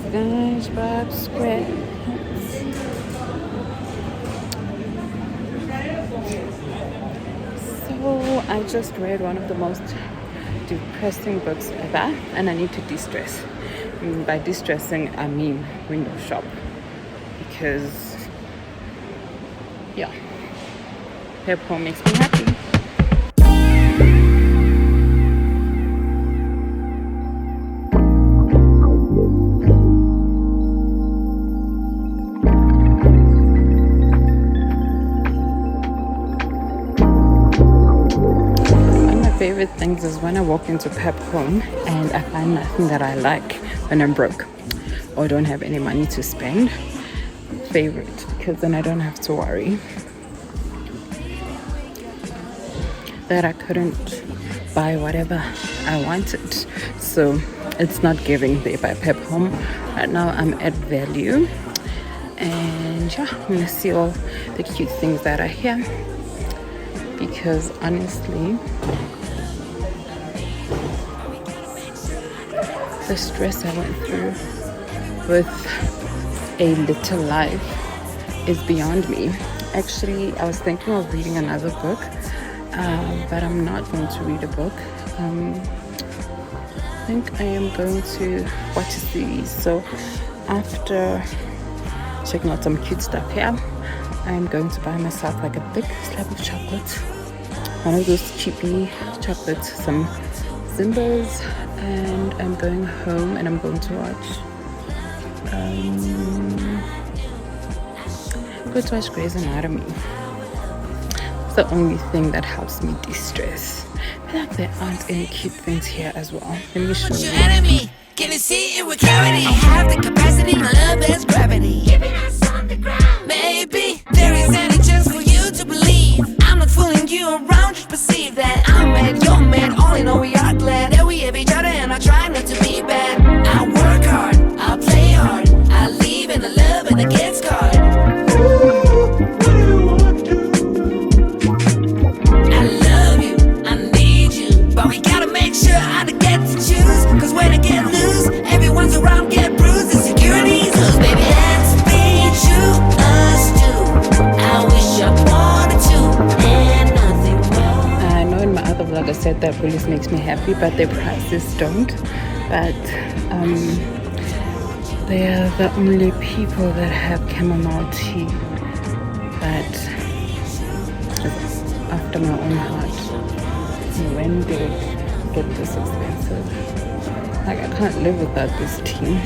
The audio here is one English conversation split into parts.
SpongeBob SquarePants. So I just read one of the most depressing books ever, and I need to de-stress. And by de-stressing, I mean window shop, because yeah, Pep Home makes me happy. Favorite things is when I walk into Pep Home and I find nothing that I like when I'm broke or don't have any money to spend. Favorite, because then I don't have to worry that I couldn't buy whatever I wanted. So it's not giving there by Pep Home. Right now I'm at value, and yeah, I'm gonna see all the cute things that are here, because honestly the stress I went through with A Little Life is beyond me. Actually, I was thinking of reading another book, but I'm not going to read a book. I think I am going to watch a series. So after checking out some cute stuff here, I'm going to buy myself like a big slab of chocolate, one of those cheapy chocolates, some Zimbas, and I'm going home and I'm going to watch Grey's Anatomy. It's the only thing that helps me de-stress. I feel like there aren't any cute things here as well. Let me show you. Enemy. Can you see it with clarity? I have the capacity, my love is gravity. Keeping us on the ground. Maybe there is any chance for you to believe. I'm not fooling you around, just perceive that I'm mad, you're mad. All in all, we are glad that we have each other, and I try not to be bad. I work hard, I play hard, I leave in the love and it gets caught. I love you, I need you, but we gotta make sure I don't get to choose. Cause when I get loose, everyone's around get bruised. Insecurities lose, baby, let's be true. Us two, I wish I wanted to, and nothing more. I know in my other vlog I said that police makes me happy, but their prices don't. But they are the only people that have chamomile tea that is after my own heart. When did it get this expensive? Like, I can't live without this tea.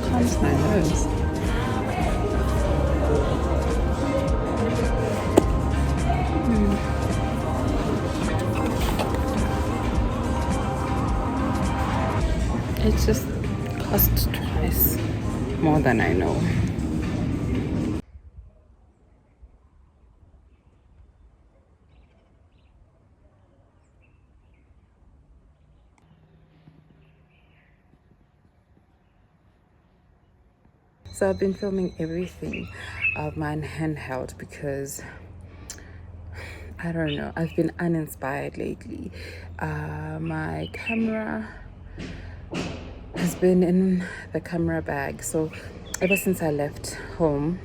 Calms my nerves. It just costs twice more than I know. So I've been filming everything of mine handheld because I don't know, I've been uninspired lately. My camera has been in the camera bag. So ever since I left home,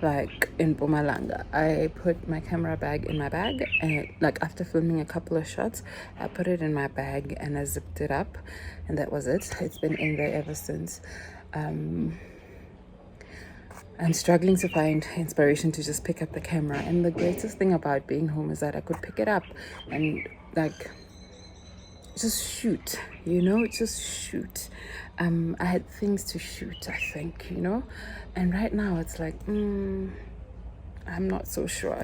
like in Mpumalanga, I put my camera bag in my bag, and like after filming a couple of shots, I put it in my bag and I zipped it up, and that was it. It's been in there ever since. I'm struggling to find inspiration to just pick up the camera, and the greatest thing about being home is that I could pick it up and like just shoot, just shoot. I had things to shoot, I think, and right now it's like I'm not so sure,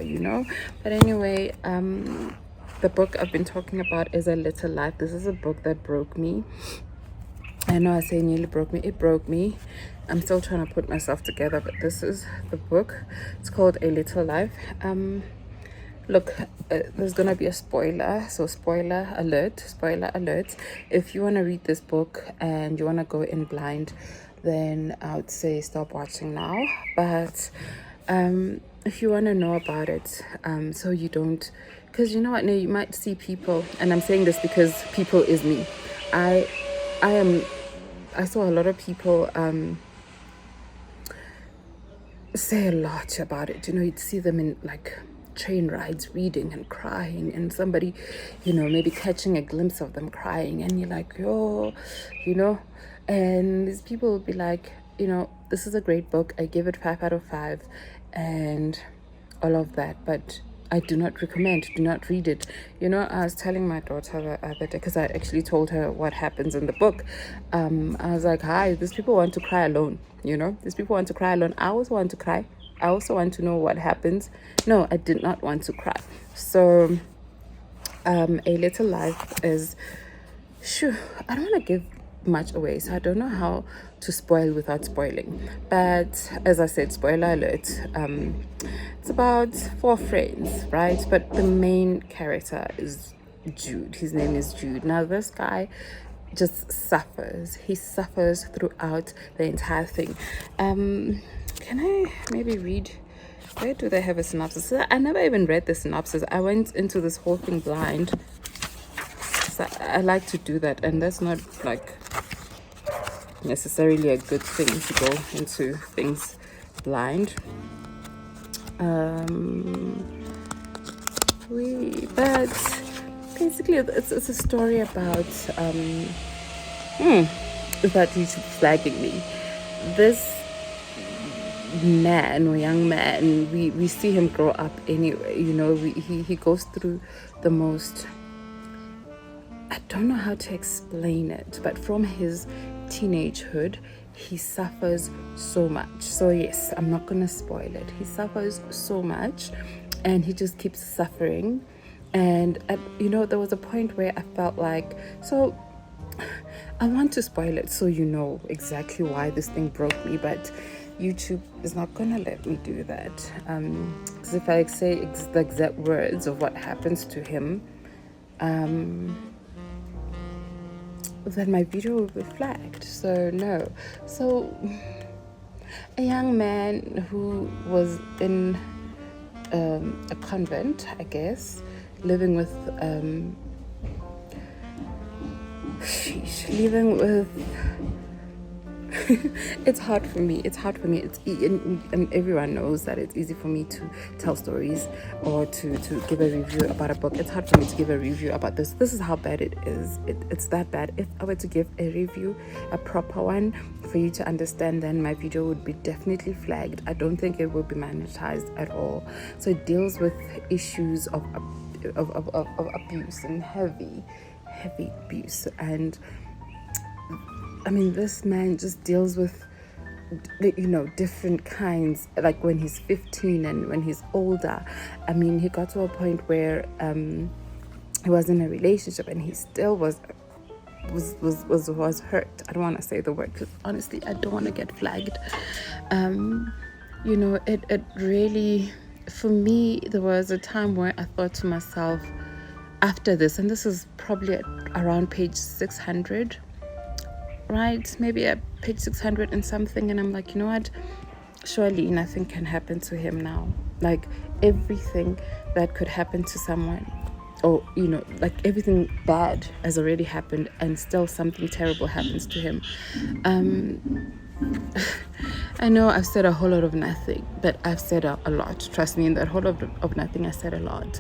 but anyway, the book I've been talking about is A Little Life. This is a book that broke me. I know I say nearly broke me. It broke me. I'm still trying to put myself together, but this is the book. It's called A Little Life. Look, there's gonna be a spoiler, so spoiler alert. If you want to read this book and you want to go in blind, then I would say stop watching now. But if you want to know about it, so you don't, because you know what, no, you might see people, and I'm saying this because people is me. I saw a lot of people say a lot about it. You know, you'd see them in like train rides reading and crying, and somebody, you know, maybe catching a glimpse of them crying, and you're like, yo, you know, and these people will be like, you know, this is a great book, I give it 5 out of 5 and all of that, but I do not recommend, do not read it. You know, I was telling my daughter the other day, because I actually told her what happens in the book. I was like, hi, these people want to cry alone. You know, these people want to cry alone. I also want to cry. I also want to know what happens. No, I did not want to cry. So, A Little Life is, sure, I don't want to give much away, so I don't know how to spoil without spoiling, but as I said, spoiler alert, it's about 4 friends, right? But the main character is Jude. His name is Jude. Now this guy just suffers. He suffers throughout the entire thing. Can I maybe read, where do they have a synopsis? I never even read the synopsis. I went into this whole thing blind. So I like to do that, and that's not like necessarily a good thing to go into things blind. But basically it's a story about without YouTube flagging me, this man or young man, we see him grow up anyway, you know, he goes through the most, I don't know how to explain it, but from his teenagehood, he suffers so much. So yes, I'm not gonna spoil it. He suffers so much, and he just keeps suffering. And you know, there was a point where I felt like, so I want to spoil it so you know exactly why this thing broke me, but YouTube is not gonna let me do that. Because if I say the exact words of what happens to him, then my video will be flagged. So no. So a young man who was in a convent, I guess, living with it's hard for me. It's and everyone knows that it's easy for me to tell stories or to give a review about a book. It's hard for me to give a review about this. This is how bad it is. It's that bad. If I were to give a review, a proper one, for you to understand, then my video would be definitely flagged. I don't think it will be monetized at all. So it deals with issues of abuse, and heavy abuse. And I mean, this man just deals with, you know, different kinds, like when he's 15 and when he's older. I mean, he got to a point where he was in a relationship, and he still was hurt. I don't want to say the word because honestly I don't want to get flagged. You know, it really, for me, there was a time where I thought to myself after this, and this is probably around page 600, right? Maybe at page 600 and something, and I'm like, you know what, surely nothing can happen to him now. Like everything that could happen to someone, or you know, like everything bad has already happened, and still something terrible happens to him. I know I've said a whole lot of nothing, but I've said a lot. Trust me, in that whole lot of nothing I said a lot.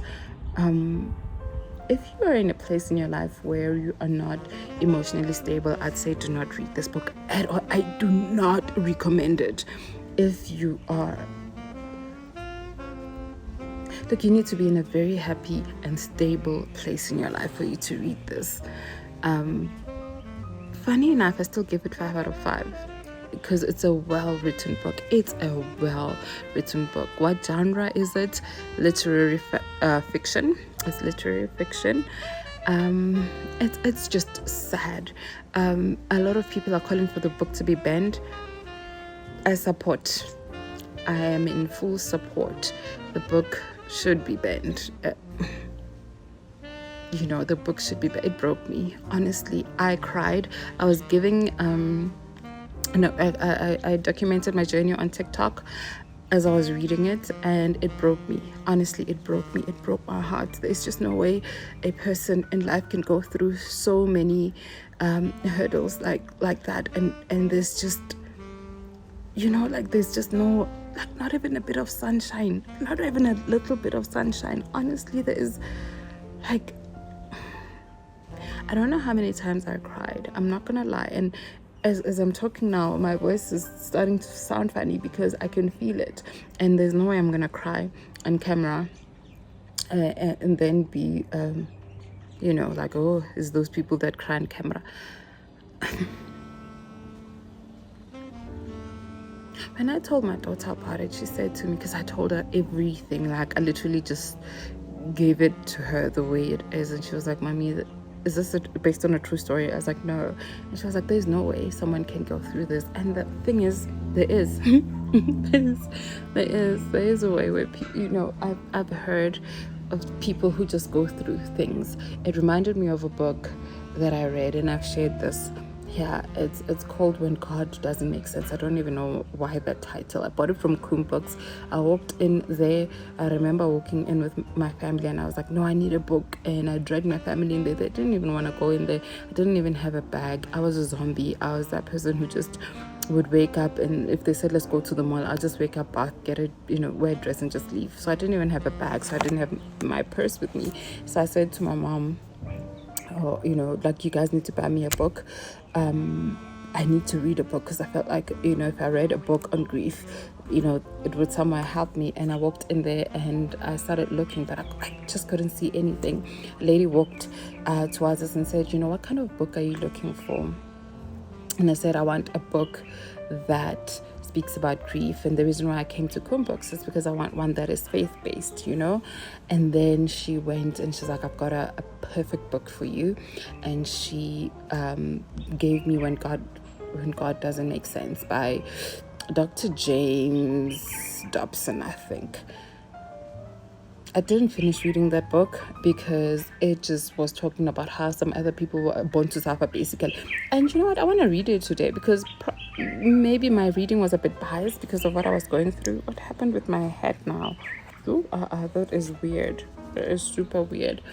If you are in a place in your life where you are not emotionally stable, I'd say do not read this book at all. I do not recommend it. If you are, look, you need to be in a very happy and stable place in your life for you to read this. Funny enough, I still give it 5 out of 5 because it's a well-written book. It's a well-written book. What genre is it? Literary fiction. It's literary fiction. It's just sad. A lot of people are calling for the book to be banned. I support. I am in full support. The book should be banned. You know, the book should be banned. It broke me. Honestly, I cried. I was giving I documented my journey on TikTok. as I was reading it, and it broke me. Honestly, it broke me. It broke my heart. There's just no way a person in life can go through so many hurdles like that, and there's just, like there's just no, like, not even a bit of sunshine, not even a little bit of sunshine. Honestly, there is, like, I don't know how many times I cried. I'm not gonna lie. And as I'm talking now, my voice is starting to sound funny because I can feel it. And there's no way I'm gonna cry on camera and then be, like, oh, it's those people that cry on camera. When I told my daughter about it, she said to me, because I told her everything, like I literally just gave it to her the way it is, and she was like, Mommy, is this based on a true story? I was like, no. And she was like, there's no way someone can go through this. And the thing is, there is. there is a way where I've heard of people who just go through things. It reminded me of a book that I read, and I've shared this. Yeah, it's called When God Doesn't Make Sense. I don't even know why that title. I bought it from Coom Books. I walked in there. I remember walking in with my family, and I was like, no, I need a book. And I dragged my family in there. They didn't even want to go in there. I didn't even have a bag. I was a zombie. I was that person who just would wake up, and if they said let's go to the mall, I'll just wake up, bath, get it, wear a dress and just leave. So I didn't even have a bag, so I didn't have my purse with me. So I said to my mom, oh, like, you guys need to buy me a book. I need to read a book, because I felt like, if I read a book on grief, it would somehow help me. And I walked in there and I started looking, but I just couldn't see anything. A lady walked towards us and said, what kind of book are you looking for? And I said, I want a book that speaks about grief. And the reason why I came to Coom Books is because I want one that is faith-based, And then she went and she's like, I've got a perfect book for you. And she gave me When God Doesn't Make Sense by Dr. James Dobson, I think. I didn't finish reading that book because it just was talking about how some other people were born to suffer, basically. And you know what? I want to read it today because maybe my reading was a bit biased because of what I was going through. What happened with my head now? Oh, that is weird. It is super weird.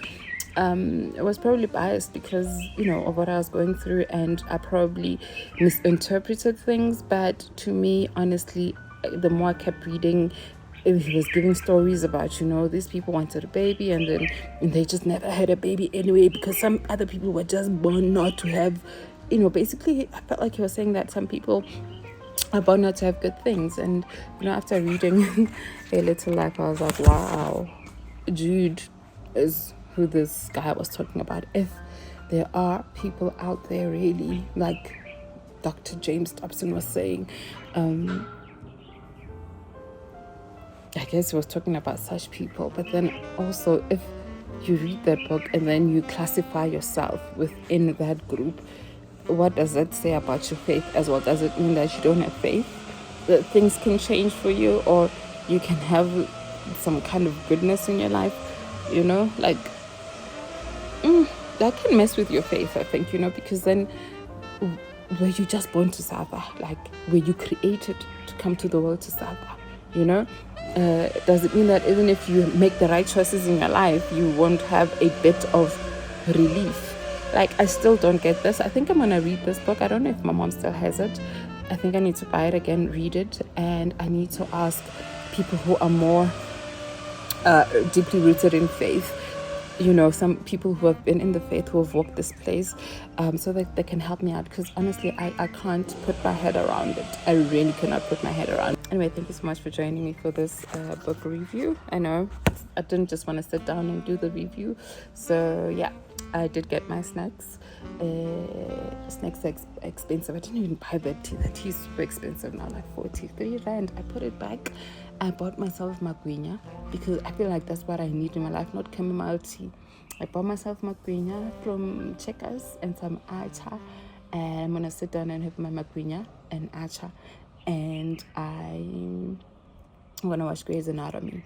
It was probably biased because, of what I was going through, and I probably misinterpreted things. But to me, honestly, the more I kept reading, he was giving stories about, these people wanted a baby and then they just never had a baby anyway because some other people were just born not to have, basically I felt like he was saying that some people are born not to have good things. And, after reading A Little Life, I was like, wow, Jude is who this guy was talking about. If there are people out there really, like Dr. James Dobson was saying, I guess he was talking about such people. But then also, if you read that book and then you classify yourself within that group, what does that say about your faith as well? Does it mean that you don't have faith, that things can change for you, or you can have some kind of goodness in your life? That can mess with your faith, I think, because then were you just born to suffer? Like, were you created to come to the world to suffer? Does it mean that even if you make the right choices in your life, you won't have a bit of relief? Like, I still don't get this. I think I'm going to read this book. I don't know if my mom still has it. I think I need to buy it again, read it, and I need to ask people who are more deeply rooted in faith, some people who have been in the faith, who have walked this place, so that they can help me out, because honestly, I can't put my head around it. I really cannot put my head around it. Anyway, thank you so much for joining me for this book review. I know I didn't just want to sit down and do the review, so yeah, I did get my snacks. Snacks are expensive. I didn't even buy the tea. The tea is super expensive now, like 43 rand. I put it back. I bought myself magwinya because I feel like that's what I need in my life, not chamomile tea. I bought myself magwinya from Checkers and some acha, and I'm gonna sit down and have my magwinya and acha, and I'm gonna watch Grey's Anatomy.